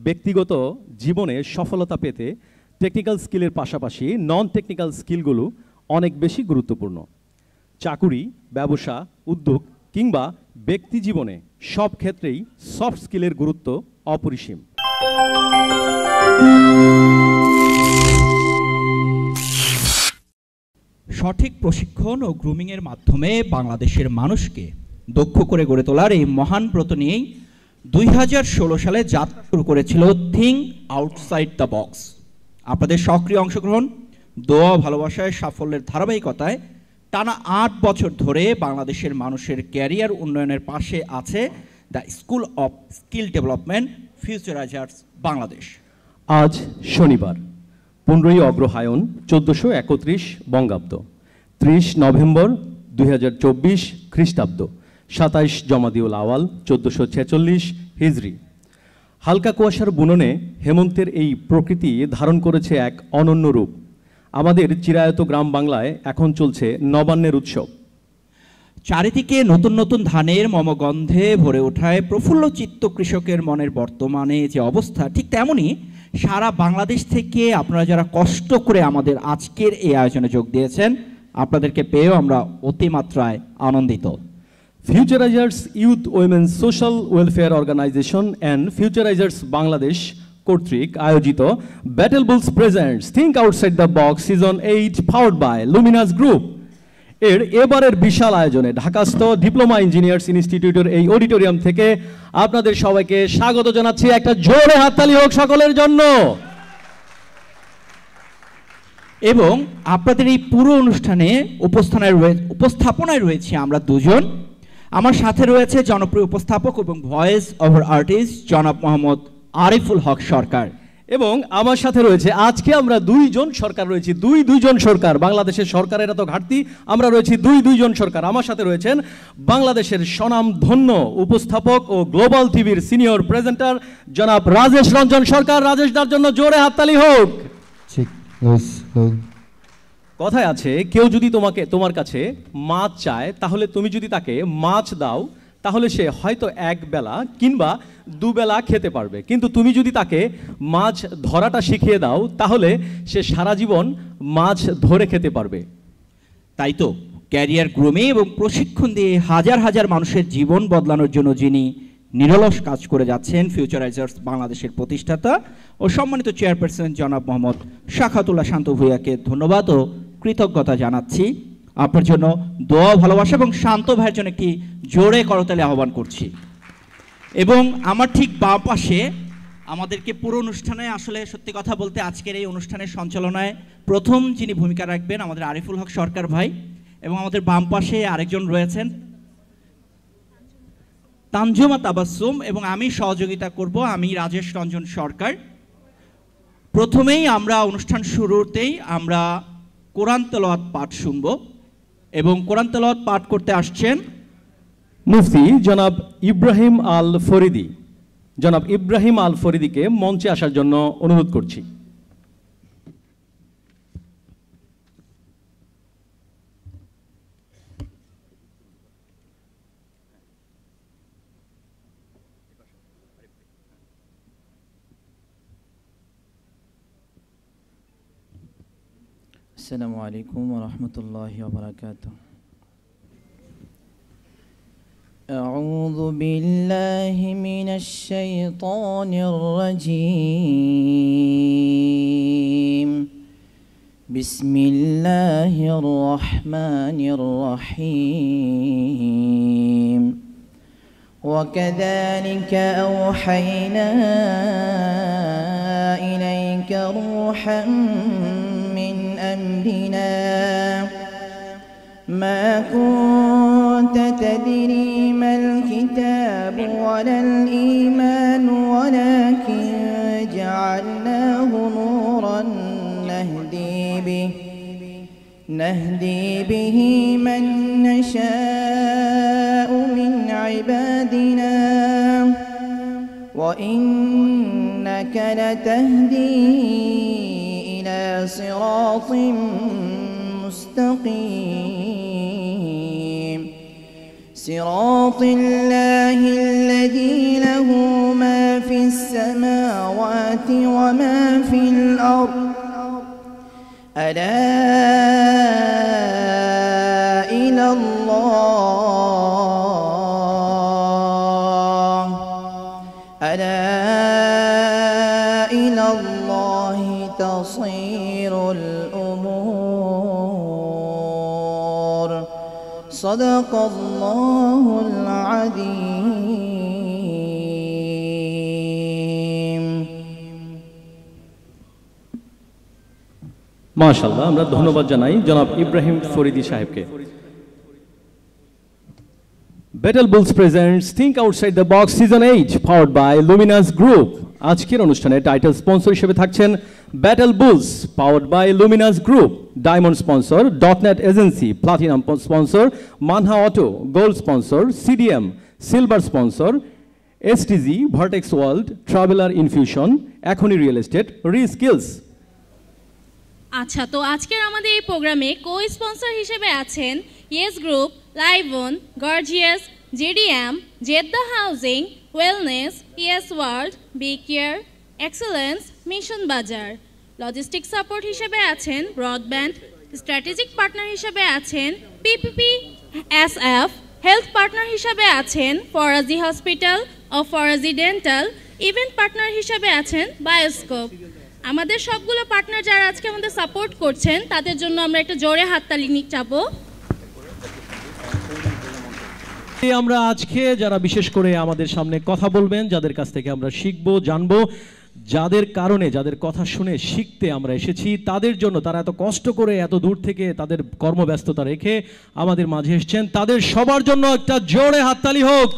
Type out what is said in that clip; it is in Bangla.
ব্যক্তিগত জীবনে সফলতা পেতে টেকনিক্যাল স্কিলের পাশাপাশি নন টেকনিক্যাল স্কিলগুলো অনেক বেশি গুরুত্বপূর্ণ। চাকুরি, ব্যবসা, উদ্যোগ কিংবা ব্যক্তি জীবনে সব ক্ষেত্রেই সফট স্কিলের গুরুত্ব অপরিসীম। সঠিক প্রশিক্ষণ ও গ্রুমিংয়ের মাধ্যমে বাংলাদেশের মানুষকে দক্ষ করে গড়ে তোলার এই মহান ব্রত নিয়েই 2016 সালে যাত্রা শুরু করেছিল থিঙ্ক আউটসাইড দ্য বক্স। আপনাদের সক্রিয় অংশগ্রহণ, দোয়া, ভালোবাসায় সাফল্যের ধারাবাহিকতায় টানা 8 বছর ধরে বাংলাদেশের মানুষের ক্যারিয়ার উন্নয়নের পাশে আছে the school of skill development Futurizers Bangladesh. আজ শনিবার 15ই অগ্রহায়ণ 1431 বঙ্গাব্দ, 30 নভেম্বর 2024 খ্রিস্টাব্দ, 27 জমাদিউল আওয়াল 1446 হিজরি। হালকা কুয়াশার বুননে হেমন্তের এই প্রকৃতি ধারণ করেছে এক অনন্য রূপ। আমাদের চিরায়ত গ্রাম বাংলায় এখন চলছে নবান্নের উৎসব। চারিদিকে নতুন নতুন ধানের মমগন্ধে ভরে ওঠায় প্রফুল্ল চিত্ত কৃষকের মনের বর্তমানে যে অবস্থা, ঠিক তেমনই সারা বাংলাদেশ থেকে আপনারা যারা কষ্ট করে আমাদের আজকের এই আয়োজনে যোগ দিয়েছেন, আপনাদেরকে পেয়েও আমরা অতিমাত্রায় আনন্দিত। Futurizers youth women social welfare organisation and Futurizers Bangladesh কর্তৃক আয়োজিত battle bulls presents think outside the box season 8 powered by Luminous group এর এবারের বিশাল আয়োজনে ঢাকাস্থ ডিপ্লোমা ইঞ্জিনিয়ার্স ইনস্টিটিউটের এই অডিটোরিয়াম থেকে আপনাদের সবাইকে স্বাগত জানাচ্ছি। একটা জোরে হাততালি হোক সকলের জন্য। এবং আপনাদের এই পুরো অনুষ্ঠানে উপস্থাপনায় রয়েছে আমরা দুজন। আমার সাথে রয়েছে জনপ্রিয় উপস্থাপক এবং ভয়েস ওভার আর্টিস্ট জনাব মোহাম্মদ আরিফুল হক সরকার, এবং আমার সাথে রয়েছে আজকে আমরা দুইজন সরকার রয়েছি, দুইজন সরকার। বাংলাদেশের সরকারের এত ঘাটতি, আমরা রয়েছি দুইজন সরকার। আমার সাথে রয়েছেন বাংলাদেশের স্বনামধন্য উপস্থাপক ও গ্লোবাল টিভির সিনিয়র প্রেজেন্টার জনাব রাজেশ রঞ্জন সরকার। রাজেশ দার জন্য জোরে হাততালি হোক। কথায় আছে, কেউ যদি তোমার কাছে মাছ চায়, তাহলে তুমি যদি তাকে মাছ দাও তাহলে সে হয়তো এক বেলা কিংবা দুবেলা খেতে পারবে, কিন্তু তুমি যদি তাকে মাছ ধরাটা শিখিয়ে দাও তাহলে সে সারা জীবন মাছ ধরে খেতে পারবে। তাই তো ক্যারিয়ার গ্রুমিং এবং প্রশিক্ষণ দিয়ে হাজার হাজার মানুষের জীবন বদলানোর জন্য যিনি নিরলস কাজ করে যাচ্ছেন, ফিউচারাইজার্স বাংলাদেশের প্রতিষ্ঠাতা ও সম্মানিত চেয়ারপারসন জনাব মোহাম্মদ শাখাতুল্লাহ শান্ত ভূঁইয়াকে ধন্যবাদ ও কৃতজ্ঞতা জানাচ্ছি। আপনার জন্য দোয়া, ভালোবাসা এবং শান্ত ভাইয়ের জন্য একটি জোরে করতালি আহ্বান করছি। এবং আমার ঠিক বাম পাশে আমাদেরকে পুরো অনুষ্ঠানে, আসলে সত্যি কথা বলতে আজকের এই অনুষ্ঠানের সঞ্চালনায় প্রথম যিনি ভূমিকা রাখবেন আমাদের আরিফুল হক সরকার ভাই, এবং আমাদের বাম পাশে আরেকজন রয়েছেন তানজুমা তাবাসসুম, এবং আমি সহযোগিতা করব, আমি রাজেশ রঞ্জন সরকার। প্রথমেই আমরা অনুষ্ঠান শুরুতেই আমরা কোরআন তেলাওয়াত পাঠ শুনব, এবং কোরআন তেলাওয়াত পাঠ করতে আসছেন মুফতি জনাব ইব্রাহিম আল ফরিদি। জনাব ইব্রাহিম আল ফরিদিকে মঞ্চে আসার জন্য অনুরোধ করছি। السلام عليكم ورحمة الله وبركاته. أعوذ بالله من الشيطان الرجيم. بسم الله الرحمن الرحيم. وكذلك أوحينا إليك روحا من أمرنا ما كنت تدري ما الكتاب ولا الإيمان ولكن جعلناه نورا نهدي به من نشاء من عبادنا وإنك لتهدي إلى صراط مستقيم صراط الله الذي له ما في السماوات السماوات وما في الأرض ألا إلى الله تصير الأمور صدق الله العظيم মাশাআল্লাহ, আমরা ধন্যবাদ জানাই জনাব ইব্রাহিম ফরিদি সাহেবকে। Battle Bulls presents Think Outside the Box Season 8 powered by Luminous Group। আজকের অনুষ্ঠানে টাইটেল স্পন্সর হিসেবে থাকছেন Battle Bulls powered by Luminous Group, diamond sponsor dot net agency, platinum sponsor Manha auto, gold sponsor CDM, silver sponsor STG, Vertex World, Traveller Infusion, এখনই রিয়েল এস্টেট, রিস্কিলস। আচ্ছা, তো আজকের আমাদের এই প্রোগ্রামে কো স্পন্সর হিসেবে আছেন ইয়েস গ্রুপ, লাইভন, gorgeous, JDM, Jeddah housing, wellness, yes world, B care, excellence, mission Bazaar. Logistic support হিসেবে আছেন ব্রডব্যান্ড। স্ট্র্যাটেজিক পার্টনার হিসেবে আছেন পিপিপি এসএফ। হেলথ পার্টনার হিসেবে আছেন ফরাজি হসপিটাল ও ফরাজি ডেন্টাল। ইভেন্ট পার্টনার হিসেবে আছেন বায়োস্কোপ। আমাদের সবগুলো পার্টনার যারা আজকে আমাদের সাপোর্ট করছেন তাদের জন্য আমরা একটা জোরে হাততালি চাবো। আমরা আজকে যারা বিশেষ করে আমাদের সামনে কথা বলবেন, যাদের কাছ থেকে আমরা শিখবো, জানবো, যাদের কারণে, যাদের কথা শুনে শিখতে আমরা এসেছি, তাদের জন্য, তারা এত কষ্ট করে এত দূর থেকে তাদের কর্মব্যস্ততা রেখে আমাদের মাঝে এসেছেন, তাদের সবার জন্য একটা জোরে হাততালি হোক।